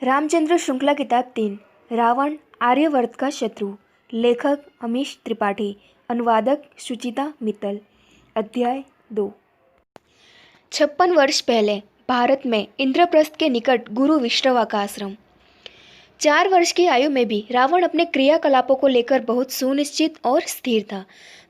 रामचंद्र श्रृंखला किताब 3 रावण आर्यवर्त का शत्रु। लेखक अमीश त्रिपाठी। अनुवादक सुचिता मित्तल। अध्याय 2। 56 वर्ष पहले भारत में इंद्रप्रस्थ के निकट गुरु विश्रवा का आश्रम। 4 वर्ष की आयु में भी रावण अपने क्रियाकलापों को लेकर बहुत सुनिश्चित और स्थिर था।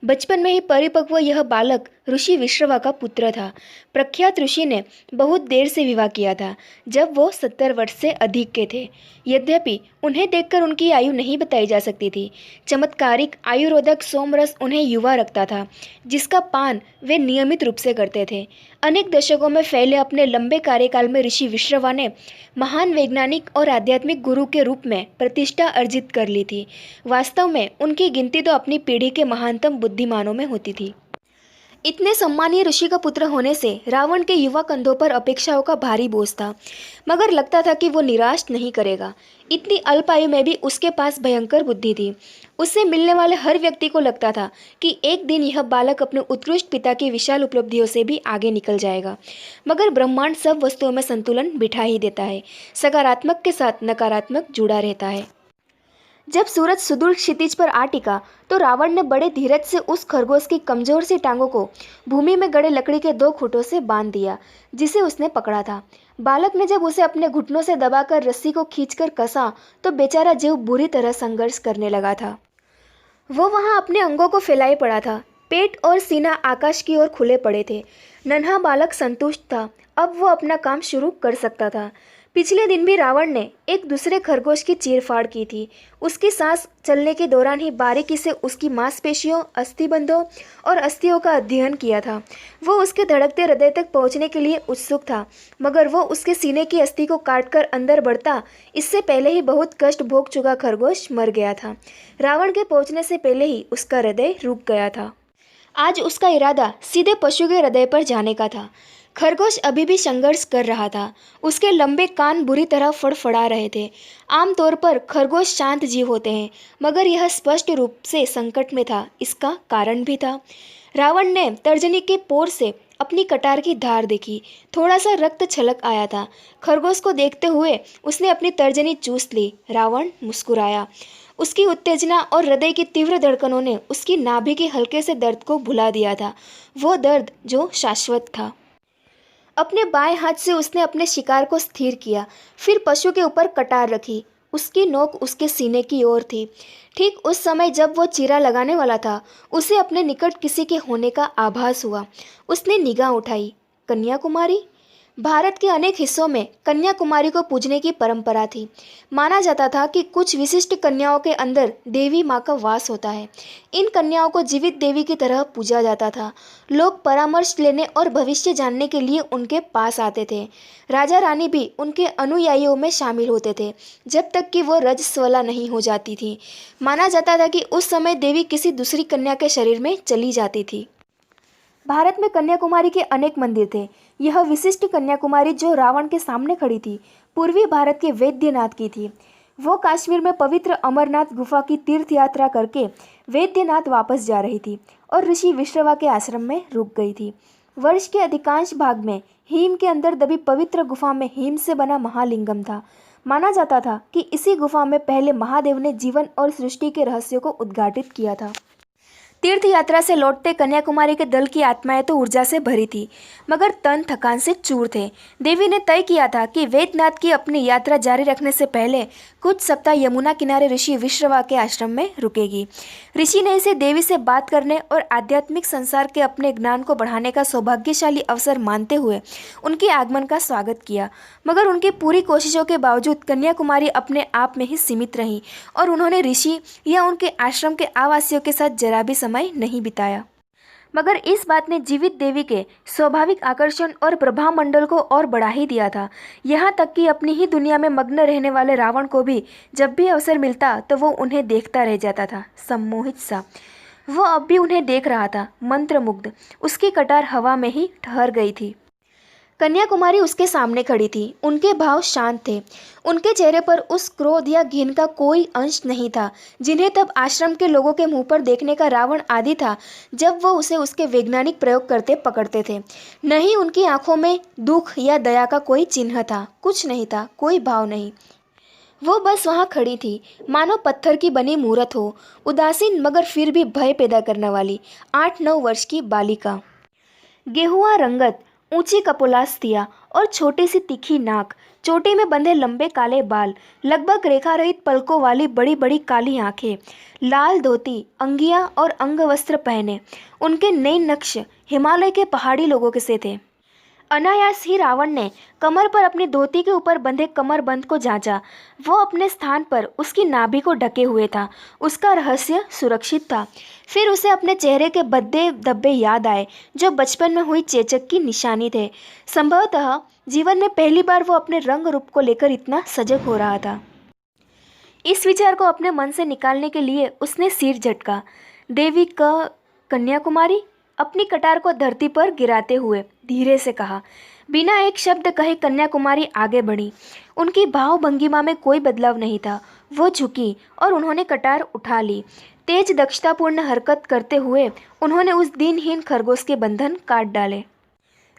बचपन में ही परिपक्व यह बालक ऋषि विश्रवा का पुत्र था। प्रख्यात ऋषि ने बहुत देर से विवाह किया था, जब वो 70 वर्ष से अधिक के थे। यद्यपि उन्हें देखकर उनकी आयु नहीं बताई जा सकती थी। चमत्कारिक आयुर्वेदक सोमरस उन्हें युवा रखता था, जिसका पान वे नियमित रूप से करते थे। अनेक दशकों में फैले अपने लंबे कार्यकाल में ऋषि विश्रवा ने महान वैज्ञानिक और आध्यात्मिक गुरु के रूप में प्रतिष्ठा अर्जित कर ली थी। वास्तव में उनकी गिनती तो अपनी पीढ़ी के महानतम बुद्धिमानों में होती थी। इतने सम्मानीय ऋषि का पुत्र होने से रावण के युवा कंधों पर अपेक्षाओं का भारी बोझ था, मगर लगता था कि वो निराश नहीं करेगा। इतनी अल्प आयु में भी उसके पास भयंकर बुद्धि थी। उससे मिलने वाले हर व्यक्ति को लगता था कि एक दिन यह बालक अपने उत्कृष्ट पिता की विशाल उपलब्धियों से भी आगे निकल जाएगा। मगर ब्रह्मांड सब वस्तुओं में संतुलन बिठा ही देता है। सकारात्मक के साथ नकारात्मक जुड़ा रहता है। जब सूरज सुदूर क्षितिज पर आ टिका तो रावण ने बड़े धीरज से उस खरगोश की कमजोर सी टांगों को भूमि में गड़े लकड़ी के 2 खूंटों से बांध दिया, जिसे उसने पकड़ा था। बालक ने जब उसे अपने घुटनों से दबाकर रस्सी को खींचकर कसा तो बेचारा जीव बुरी तरह संघर्ष करने लगा था। वो वहां अपने अंगों को फैलाए पड़ा था। पेट और सीना आकाश की ओर खुले पड़े थे। नन्हा बालक संतुष्ट था। अब वो अपना काम शुरू कर सकता था। पिछले दिन भी रावण ने एक दूसरे खरगोश की चीरफाड़ की थी। उसकी सांस चलने के दौरान ही बारीकी से उसकी मांसपेशियों, अस्थिबंधों और अस्थियों का अध्ययन किया था। वो उसके धड़कते हृदय तक पहुंचने के लिए उत्सुक था, मगर वो उसके सीने की अस्थि को काटकर अंदर बढ़ता, इससे पहले ही बहुत कष्ट भोग चुका खरगोश मर गया था। रावण के पहुंचने से पहले ही उसका हृदय रुक गया था। आज उसका इरादा सीधे पशु के हृदय पर जाने का था। खरगोश अभी भी संघर्ष कर रहा था। उसके लंबे कान बुरी तरह फड़फड़ा रहे थे। आमतौर पर खरगोश शांत जीव होते हैं, मगर यह स्पष्ट रूप से संकट में था। इसका कारण भी था। रावण ने तर्जनी के पोर से अपनी कटार की धार देखी। थोड़ा सा रक्त छलक आया था। खरगोश को देखते हुए उसने अपनी तर्जनी चूस ली। रावण मुस्कुराया। उसकी उत्तेजना और हृदय की तीव्र धड़कनों ने उसकी नाभि के हल्के से दर्द को भुला दिया था, वो दर्द जो शाश्वत था। अपने बाएं हाथ से उसने अपने शिकार को स्थिर किया, फिर पशु के ऊपर कटार रखी। उसकी नोक उसके सीने की ओर थी। ठीक उस समय जब वो चीरा लगाने वाला था, उसे अपने निकट किसी के होने का आभास हुआ। उसने निगाह उठाई। कन्याकुमारी। भारत के अनेक हिस्सों में कन्याकुमारी को पूजने की परंपरा थी। माना जाता था कि कुछ विशिष्ट कन्याओं के अंदर देवी माँ का वास होता है। इन कन्याओं को जीवित देवी की तरह पूजा जाता था। लोग परामर्श लेने और भविष्य जानने के लिए उनके पास आते थे। राजा रानी भी उनके अनुयायियों में शामिल होते थे, जब तक कि वो रजस्वला नहीं हो जाती थी। माना जाता था कि उस समय देवी किसी दूसरी कन्या के शरीर में चली जाती थी। भारत में कन्याकुमारी के अनेक मंदिर थे। यह विशिष्ट कन्याकुमारी जो रावण के सामने खड़ी थी, पूर्वी भारत के वैद्यनाथ की थी। वो कश्मीर में पवित्र अमरनाथ गुफा की तीर्थ यात्रा करके वैद्यनाथ वापस जा रही थी और ऋषि विश्रवा के आश्रम में रुक गई थी। वर्ष के अधिकांश भाग में हिम के अंदर दबी पवित्र गुफा में हिम से बना महालिंगम था। माना जाता था कि इसी गुफा में पहले महादेव ने जीवन और सृष्टि के रहस्यों को उद्घाटित किया था। तीर्थ यात्रा से लौटते कन्याकुमारी के दल की आत्माएं तो ऊर्जा से भरी थी, मगर तन थकान से चूर थे। देवी ने तय किया था कि वैद्यनाथ की अपनी यात्रा जारी रखने से पहले कुछ सप्ताह यमुना किनारे ऋषि विश्रवा के आश्रम में रुकेगी। ऋषि ने इसे देवी से बात करने और आध्यात्मिक संसार के अपने ज्ञान को बढ़ाने का सौभाग्यशाली अवसर मानते हुए उनके आगमन का स्वागत किया। मगर उनकी पूरी कोशिशों के बावजूद कन्याकुमारी अपने आप में ही सीमित रही और उन्होंने ऋषि या उनके आश्रम के आवासियों के साथ जरा भी समय नहीं बिताया। मगर इस बात ने जीवित देवी के स्वाभाविक आकर्षण और प्रभामंडल को और बढ़ा ही दिया था। यहाँ तक कि अपनी ही दुनिया में मग्न रहने वाले रावण को भी जब भी अवसर मिलता तो वो उन्हें देखता रह जाता था, सम्मोहित सा। वो अब भी उन्हें देख रहा था, मंत्रमुग्ध। उसकी कटार हवा में ही ठहर गई थी। कन्याकुमारी उसके सामने खड़ी थी। उनके भाव शांत थे। उनके चेहरे पर उस क्रोध या घिन का कोई अंश नहीं था जिन्हें तब आश्रम के लोगों के मुंह पर देखने का रावण आदि था जब वो उसे उसके वैज्ञानिक प्रयोग करते पकड़ते थे। नहीं, उनकी आंखों में दुख या दया का कोई चिन्ह था। कुछ नहीं था, कोई भाव नहीं, वो बस वहाँ खड़ी थी, मानो पत्थर की बनी मूरत हो, उदासीन मगर फिर भी भय पैदा करने वाली 8-9 वर्ष की बालिका। गेहुआ रंगत, ऊंची कपोलास्तिया और छोटी सी तीखी नाक, चोटी में बंधे लंबे काले बाल, लगभग रेखा रहित पलकों वाली बड़ी बड़ी काली आंखें, लाल धोती, अंगियां और अंगवस्त्र पहने, उनके नए नक्श हिमालय के पहाड़ी लोगों के से थे। अनायास ही रावण ने कमर पर अपनी धोती के ऊपर बंधे कमरबंद को जांचा। वो अपने स्थान पर उसकी नाभि को ढके हुए था। उसका रहस्य सुरक्षित था। फिर उसे अपने चेहरे के भद्दे धब्बे याद आए, जो बचपन में हुई चेचक की निशानी थे। संभवतः जीवन में पहली बार वो अपने रंग रूप को लेकर इतना सजग हो रहा था। इस विचार को अपने मन से निकालने के लिए उसने सिर झटका। देवी का कन्याकुमारी, अपनी कटार को धरती पर गिराते हुए धीरे से कहा। बिना एक शब्द कहे कन्याकुमारी आगे बढ़ी। उनकी भाव भंगिमा में कोई बदलाव नहीं था। वो झुकी और उन्होंने कटार उठा ली। तेज दक्षतापूर्ण हरकत करते हुए उन्होंने उस दिनहीन खरगोश के बंधन काट डाले।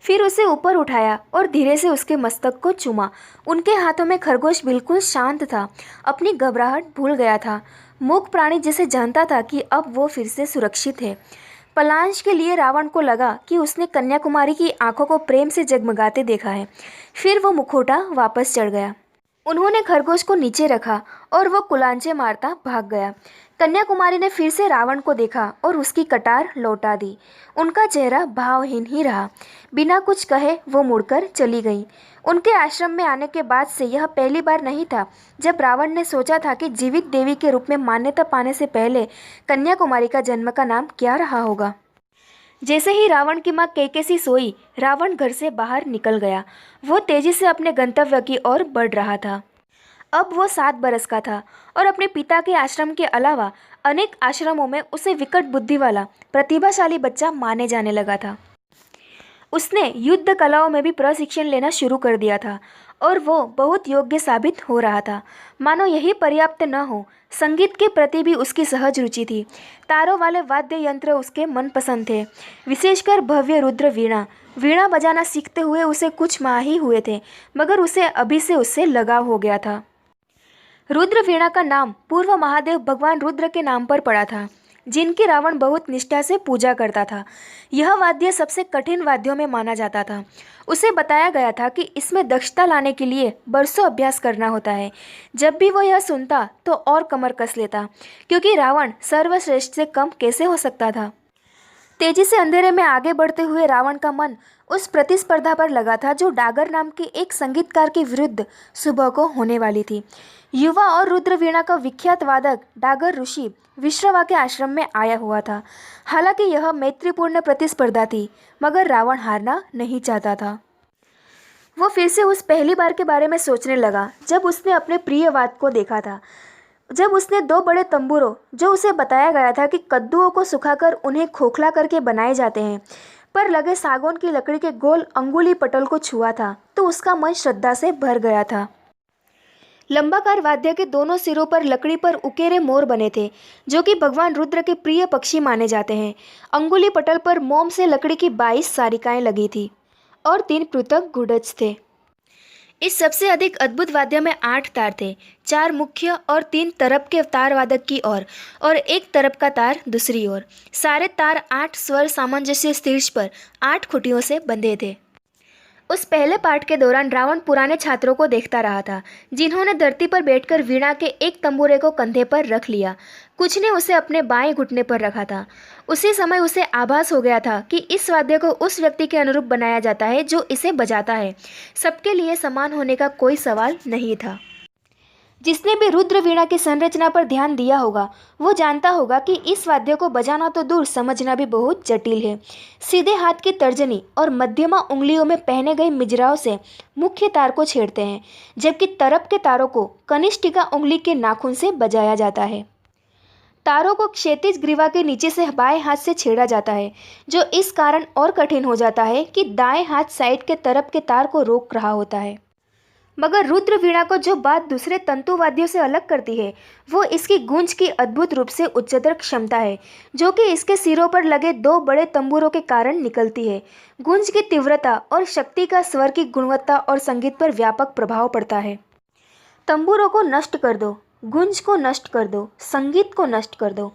फिर उसे ऊपर उठाया और धीरे से उसके मस्तक को चूमा। उनके हाथों में खरगोश बिल्कुल शांत था, अपनी घबराहट भूल गया था। मूक प्राणी जिसे जानता था कि अब वो फिर से सुरक्षित है। पलांच के लिए रावण को लगा कि उसने कन्याकुमारी की आंखों को प्रेम से जगमगाते देखा है। फिर वो मुखौटा वापस चढ़ गया। उन्होंने खरगोश को नीचे रखा और वो कुलांचे मारता भाग गया। कन्याकुमारी ने फिर से रावण को देखा और उसकी कटार लौटा दी। उनका चेहरा भावहीन ही रहा। बिना कुछ कहे वो मुड़कर चली गई। उनके आश्रम में आने के बाद से यह पहली बार नहीं था जब रावण ने सोचा था कि जीवित देवी के रूप में मान्यता पाने से पहले कन्याकुमारी का जन्म का नाम क्या रहा होगा। जैसे ही रावण की मां कैकेसी सोई, रावण घर से बाहर निकल गया। वो तेजी से अपने गंतव्य की ओर बढ़ रहा था। अब वो 7 बरस का था और अपने पिता के आश्रम के अलावा अनेक आश्रमों में उसे विकट बुद्धि वाला प्रतिभाशाली बच्चा माने जाने लगा था। उसने युद्ध कलाओं में भी प्रशिक्षण लेना शुरू कर दिया था और वो बहुत योग्य साबित हो रहा था। मानो यही पर्याप्त न हो, संगीत के प्रति भी उसकी सहज रुचि थी। तारों वाले वाद्य यंत्र उसके मनपसंद थे, विशेषकर भव्य रुद्र वीणा। वीणा बजाना सीखते हुए उसे कुछ माह ही हुए थे, मगर उसे अभी से उससे लगाव हो गया था। रुद्र वीणा का नाम पूर्व महादेव भगवान रुद्र के नाम पर पड़ा था, जिनकी रावण बहुत निष्ठा से पूजा करता था। यह वाद्य सबसे कठिन वाद्यों में माना जाता था। उसे बताया गया था कि इसमें दक्षता लाने के लिए बरसों अभ्यास करना होता है। जब भी वो यह सुनता तो और कमर कस लेता, क्योंकि रावण सर्वश्रेष्ठ से कम कैसे हो सकता था। तेजी से अंधेरे में आगे बढ़ते हुए रावण का मन उस प्रतिस्पर्धा पर लगा था जो डागर नाम के एक संगीतकार के विरुद्ध सुबह को होने वाली थी। युवा और रुद्र वीणा का विख्यात वादक डागर ऋषि विश्रवा के आश्रम में आया हुआ था। हालांकि यह मैत्रीपूर्ण प्रतिस्पर्धा थी, मगर रावण हारना नहीं चाहता था। वो फिर से उस पहली बार के बारे में सोचने लगा जब उसने अपने प्रिय वाद को देखा था। जब उसने 2 बड़े तंबूरों, जो उसे बताया गया था कि कद्दुओं को सुखाकर उन्हें खोखला करके बनाए जाते हैं, पर लगे सागौन की लकड़ी के गोल अंगुली पटल को छुआ था तो उसका मन श्रद्धा से भर गया था। लंबाकार वाद्य के दोनों सिरों पर लकड़ी पर उकेरे मोर बने थे, जो कि भगवान रुद्र के प्रिय पक्षी माने जाते हैं। अंगुली पटल पर मोम से लकड़ी की 22 सारिकाएं लगी थी और 3 पृथक गुड़ज थे। इस सबसे अधिक अद्भुत वाद्य में 8 तार थे, 4 मुख्य और 3 तरफ के तार वादक की ओर और 1 तरफ का तार दूसरी ओर। सारे तार 8 स्वर सामंजस्य शीर्ष पर 8 खुटियों से बंधे थे। उस पहले पाठ के दौरान रावण पुराने छात्रों को देखता रहा था, जिन्होंने धरती पर बैठकर वीणा के एक तंबूरे को कंधे पर रख लिया। कुछ ने उसे अपने बाएं घुटने पर रखा था। उसी समय उसे आभास हो गया था कि इस वाद्य को उस व्यक्ति के अनुरूप बनाया जाता है जो इसे बजाता है। सबके लिए समान होने का कोई सवाल नहीं था। जिसने भी रुद्र वीणा की संरचना पर ध्यान दिया होगा वो जानता होगा कि इस वाद्य को बजाना तो दूर, समझना भी बहुत जटिल है। सीधे हाथ की तर्जनी और मध्यमा उंगलियों में पहने गए मिजराओं से मुख्य तार को छेड़ते हैं, जबकि तरफ के तारों को कनिष्ठिका उंगली के नाखून से बजाया जाता है। तारों को क्षैतिज ग्रीवा के नीचे से बाएं हाथ से छेड़ा जाता है, जो इस कारण और कठिन हो जाता है कि दाएं हाथ साइड के तरफ के तार को रोक रहा होता है। मगर रुद्र वीणा को जो बात दूसरे तंतु वाद्यों से अलग करती है वो इसकी गूंज की अद्भुत रूप से उच्चतर क्षमता है, जो कि इसके सिरों पर लगे 2 बड़े तंबूरों के कारण निकलती है। गूंज की तीव्रता और शक्ति का स्वर की गुणवत्ता और संगीत पर व्यापक प्रभाव पड़ता है। तंबूरों को नष्ट कर दो, गुंज को नष्ट कर दो, संगीत को नष्ट कर दो।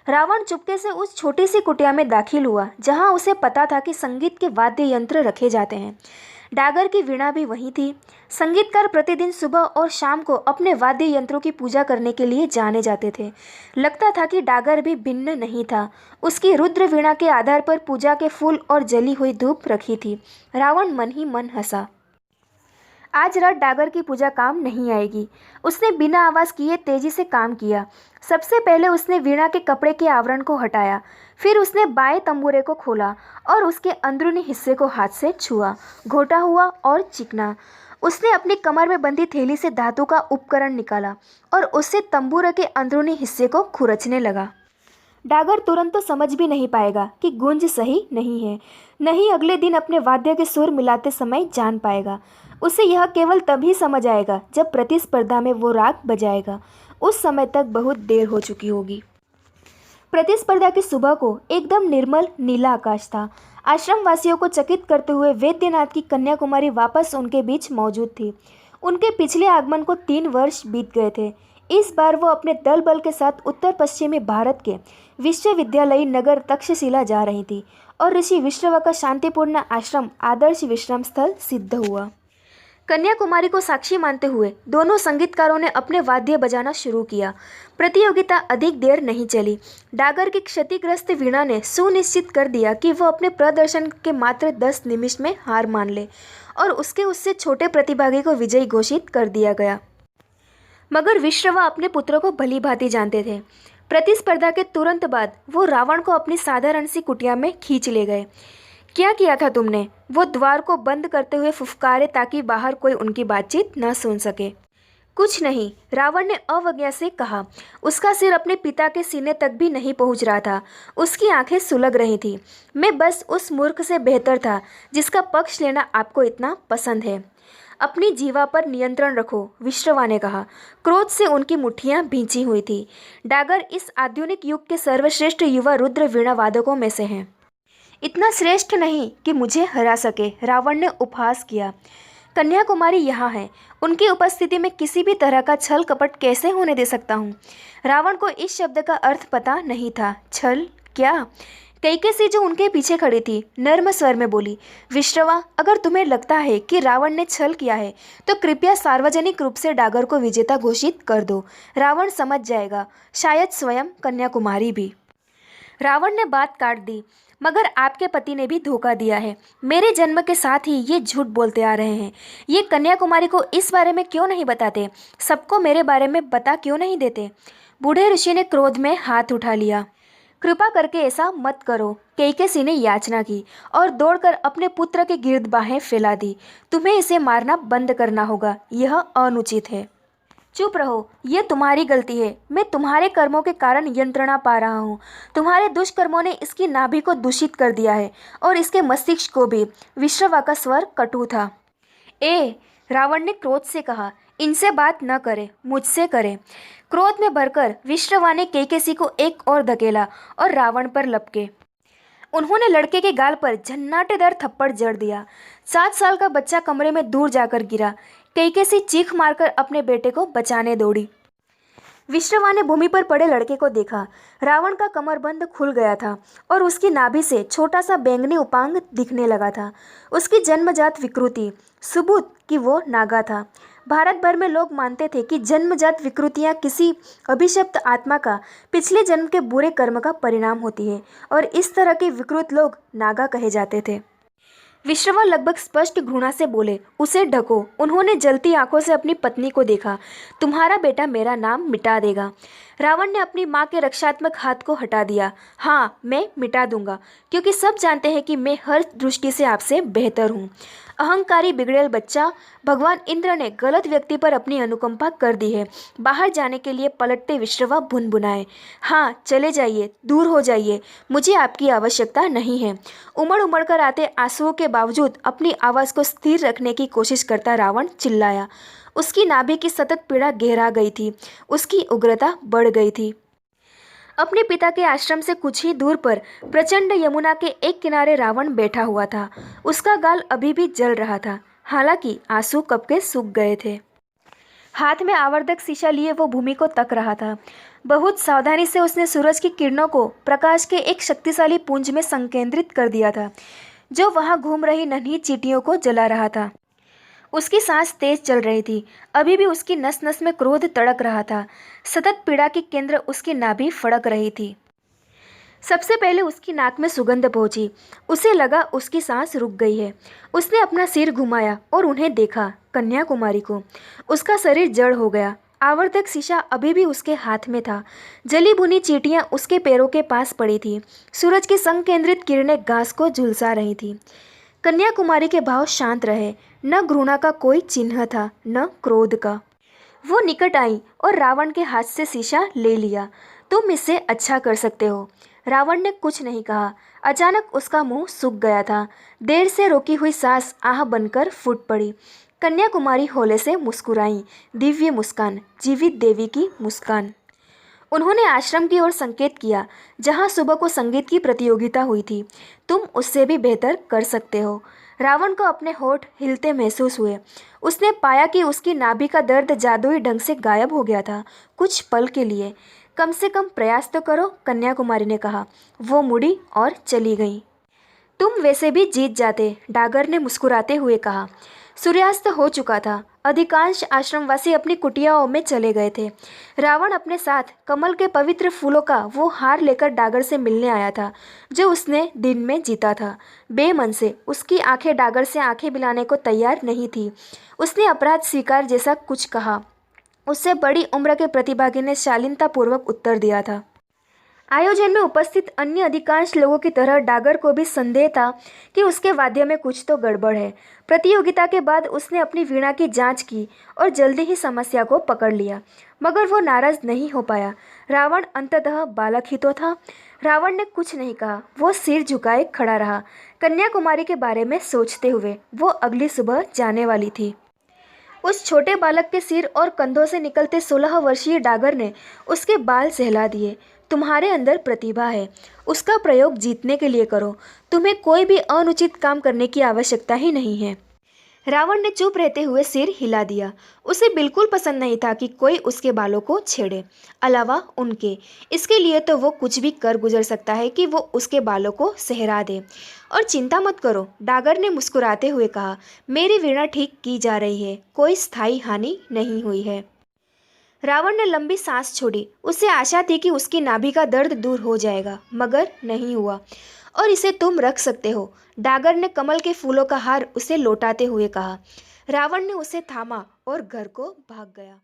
रावण चुपके से उस छोटी सी कुटिया में दाखिल हुआ जहां उसे पता था कि संगीत के वाद्य यंत्र रखे जाते हैं। डागर की वीणा भी वहीं थी। संगीतकार प्रतिदिन सुबह और शाम को अपने वाद्य यंत्रों की पूजा करने के लिए जाने जाते थे। लगता था कि डागर भी भिन्न नहीं था। उसकी रुद्र वीणा के आधार पर पूजा के फूल और जली हुई धूप रखी थी। रावण मन ही मन हंसा। आज रात डागर की पूजा काम नहीं आएगी। उसने बिना आवाज़ किए तेजी से काम किया। सबसे पहले उसने वीणा के कपड़े के आवरण को हटाया। फिर उसने बाएं तंबूरे को खोला और उसके अंदरूनी हिस्से को हाथ से छुआ, घोटा हुआ और चिकना। उसने अपनी कमर में बंधी थैली से धातु का उपकरण निकाला और उससे तंबूरे के अंदरूनी हिस्से को खुरचने लगा। डागर तुरंत तो समझ भी नहीं पाएगा कि गूंज सही नहीं है, नहीं अगले दिन अपने वाद्य के सुर मिलाते समय जान पाएगा। उसे यह केवल तभी समझ आएगा जब प्रतिस्पर्धा में वो राग बजाएगा। उस समय तक बहुत देर हो चुकी होगी। प्रतिस्पर्धा की सुबह को एकदम निर्मल नीला आकाश था। आश्रम वासियों को चकित करते हुए वैद्यनाथ की कन्याकुमारी वापस उनके बीच मौजूद थी। उनके पिछले आगमन को 3 वर्ष बीत गए थे। इस बार वो अपने दल बल के साथ उत्तर पश्चिमी भारत के विश्वविद्यालयी नगर तक्षशिला जा रही थी और ऋषि विश्रवा का शांतिपूर्ण आश्रम आदर्श विश्राम स्थल सिद्ध हुआ। कन्याकुमारी को साक्षी मानते हुए दोनों संगीतकारों ने अपने वाद्य बजाना शुरू किया। प्रतियोगिता अधिक देर नहीं चली। डागर की क्षतिग्रस्त वीणा ने सुनिश्चित कर दिया कि वह अपने प्रदर्शन के मात्र 10 निमिष में हार मान ले और उससे छोटे प्रतिभागी को विजयी घोषित कर दिया गया। मगर विश्रवा अपने पुत्रों को भली भांति जानते थे। प्रतिस्पर्धा के तुरंत बाद वो रावण को अपनी साधारण सी कुटिया में खींच ले गए। क्या किया था तुमने? वो द्वार को बंद करते हुए फुफकारे ताकि बाहर कोई उनकी बातचीत न सुन सके। कुछ नहीं, रावण ने अवज्ञा से कहा। उसका सिर अपने पिता के सीने तक भी नहीं पहुंच रहा था। उसकी आंखें सुलग रही थी। मैं बस उस मूर्ख से बेहतर था जिसका पक्ष लेना आपको इतना पसंद है। अपनी जीवा पर नियंत्रण रखो, विश्रवा ने कहा। क्रोध से उनकी मुट्ठियां भींची हुई थी। डागर इस आधुनिक युग के सर्वश्रेष्ठ युवा रुद्र वीणा वादकों में से हैं। इतना श्रेष्ठ नहीं कि मुझे हरा सके, रावण ने उपहास किया। कन्याकुमारी यहाँ है, उनकी उपस्थिति में किसी भी तरह का छल कपट कैसे होने दे सकता हूँ? रावण को इस शब्द का अर्थ पता नहीं था। छल क्या? कैकेयी जो उनके पीछे खड़ी थी नर्म स्वर में बोली, विश्रवा, अगर तुम्हें लगता है कि रावण ने छल किया है तो कृपया सार्वजनिक रूप से डागर को विजेता घोषित कर दो। रावण समझ जाएगा, शायद स्वयं कन्याकुमारी भी। रावण ने बात काट दी। मगर आपके पति ने भी धोखा दिया है। मेरे जन्म के साथ ही ये झूठ बोलते आ रहे हैं। ये कन्याकुमारी को इस बारे में क्यों नहीं बताते? सबको मेरे बारे में बता क्यों नहीं देते? बूढ़े ऋषि ने क्रोध में हाथ उठा लिया। कृपा करके ऐसा मत करो, कैकेयी ने याचना की और दौड़कर अपने पुत्र के गिर्द बाहें फैला दी। तुम्हें इसे मारना बंद करना होगा, यह अनुचित है। चुप रहो, यह तुम्हारी गलती है। मैं तुम्हारे कर्मों के कारण यंत्रणा पा रहा हूँ। तुम्हारे दुष्कर्मों ने इसकी नाभि को दूषित कर दिया है और इसके मस्तिष्क को भी। विश्रवा का स्वर कटु था। रावण ने क्रोध से कहा, इनसे बात न करे, मुझसे करे। क्रोध में भरकर विश्रवा ने कैकेयी को एक और धकेला और रावण पर लपके। उन्होंने लड़के के गाल पर झन्नाटेदार थप्पड़ जड़ दिया। 7 साल का बच्चा कमरे में दूर जाकर गिरा। कैकेयी चीख मारकर अपने बेटे को बचाने दौड़ी। विश्रवा ने भूमि पर पड़े लड़के को देखा। रावण का कमरबंद खुल गया था और उसकी नाभि से छोटा सा बैंगनी उपांग दिखने लगा था। उसकी जन्मजात विकृति, सबूत कि वो नागा था। भारत भर में लोग मानते थे कि जन्मजात विकृतियां किसी अभिशप्त आत्मा का पिछले जन्म के बुरे कर्म का परिणाम होती है और इस तरह के विकृत लोग नागा कहे जाते थे। विश्रवा लगभग स्पष्ट घृणा से बोले, उसे ढको। उन्होंने जलती आंखों से अपनी पत्नी को देखा। तुम्हारा बेटा मेरा नाम मिटा देगा। रावण ने अपनी मां के रक्षात्मक हाथ को हटा दिया। हाँ, मैं मिटा दूंगा, क्योंकि सब जानते हैं कि मैं हर दृष्टि से आपसे बेहतर हूँ। अहंकारी बिगड़ेल बच्चा, भगवान इंद्र ने गलत व्यक्ति पर अपनी अनुकंपा कर दी है। बाहर जाने के लिए पलटते विश्रवा भुनभुनाए। हाँ, चले जाइए, दूर हो जाइए, मुझे आपकी आवश्यकता नहीं है। उमड़ उमड़ कर आते आंसुओं के बावजूद अपनी आवाज़ को स्थिर रखने की कोशिश करता रावण चिल्लाया। उसकी नाभि की सतत पीड़ा गहरा गई थी। उसकी उग्रता बढ़ गई थी। अपने पिता के आश्रम से कुछ ही दूर पर प्रचंड यमुना के एक किनारे रावण बैठा हुआ था। उसका गाल अभी भी जल रहा था, हालांकि आंसू कब के सूख गए थे। हाथ में आवर्धक शीशा लिए वो भूमि को तक रहा था। बहुत सावधानी से उसने सूरज की किरणों को प्रकाश के एक शक्तिशाली पुंज में संकेंद्रित कर दिया था, जो वहां घूम रही नन्ही चींटियों को जला रहा था। उसकी सांस तेज चल रही थी। अभी भी उसकी नस नस में क्रोध तड़क रहा था। सतत पीड़ा की केंद्र उसकी नाभि फड़क रही थी। सबसे पहले उसकी नाक में सुगंध पहुंची। उसे लगा उसकी सांस रुक गई है। उसने अपना सिर घुमाया और उन्हें देखा, कन्याकुमारी को। उसका शरीर जड़ हो गया। आवर्धक शीशा अभी भी उसके हाथ में था। जली भुनी चींटियां उसके पैरों के पास पड़ी थी। सूरज की संकेंद्रित किरणें घास को झुलसा रही थी। कन्याकुमारी के भाव शांत रहे। न घृणा का कोई चिन्ह था, न क्रोध का। वो निकट आई और रावण के हाथ से शीशा ले लिया। तुम इससे अच्छा कर सकते हो। रावण ने कुछ नहीं कहा। अचानक उसका मुंह सूख गया था। देर से रोकी हुई सांस आह बनकर फूट पड़ी। कन्याकुमारी होले से मुस्कुराई। दिव्य मुस्कान, जीवित देवी की मुस्कान। उन्होंने आश्रम की ओर संकेत किया, जहां सुबह को संगीत की प्रतियोगिता हुई थी। तुम उससे भी बेहतर कर सकते हो। रावण को अपने होठ हिलते महसूस हुए। उसने पाया कि उसकी नाभि का दर्द जादुई ढंग से गायब हो गया था, कुछ पल के लिए। कम से कम प्रयास तो करो, कन्याकुमारी ने कहा। वो मुड़ी और चली गई। तुम वैसे भी जीत जाते, डागर ने मुस्कुराते हुए कहा। सूर्यास्त हो चुका था। अधिकांश आश्रमवासी अपनी कुटियाओं में चले गए थे। रावण अपने साथ कमल के पवित्र फूलों का वो हार लेकर डागर से मिलने आया था, जो उसने दिन में जीता था। बेमन से उसकी आंखें डागर से आंखें मिलाने को तैयार नहीं थी। उसने अपराध स्वीकार जैसा कुछ कहा। उससे बड़ी उम्र के प्रतिभागी ने शालीनतापूर्वक उत्तर दिया था। आयोजन में उपस्थित अन्य अधिकांश लोगों की तरह डागर को भी संदेह था कि उसके वाद्य में कुछ तो गड़बड़ है। प्रतियोगिता के बाद उसने अपनी वीणा की जांच की और जल्दी ही समस्या को पकड़ लिया, मगर वो नाराज नहीं हो पाया। रावण अंततः बालक ही तो था। रावण ने कुछ नहीं कहा। वो सिर झुकाए खड़ा रहा, कन्याकुमारी के बारे में सोचते हुए। वो अगली सुबह जाने वाली थी। उस छोटे बालक के सिर और कंधों से निकलते 16 वर्षीय डागर ने उसके बाल सहला दिए। तुम्हारे अंदर प्रतिभा है, उसका प्रयोग जीतने के लिए करो। तुम्हें कोई भी अनुचित काम करने की आवश्यकता ही नहीं है। रावण ने चुप रहते हुए सिर हिला दिया। उसे बिल्कुल पसंद नहीं था कि कोई उसके बालों को छेड़े, अलावा उनके। इसके लिए तो वो कुछ भी कर गुजर सकता है कि वो उसके बालों को सहरा दे। और चिंता मत करो, डागर ने मुस्कुराते हुए कहा। मेरी वीणा ठीक की जा रही है, कोई स्थायी हानि नहीं हुई है। रावण ने लंबी सांस छोड़ी। उसे आशा थी कि उसकी नाभि का दर्द दूर हो जाएगा, मगर नहीं हुआ। और इसे तुम रख सकते हो, डागर ने कमल के फूलों का हार उसे लौटाते हुए कहा। रावण ने उसे थामा और घर को भाग गया।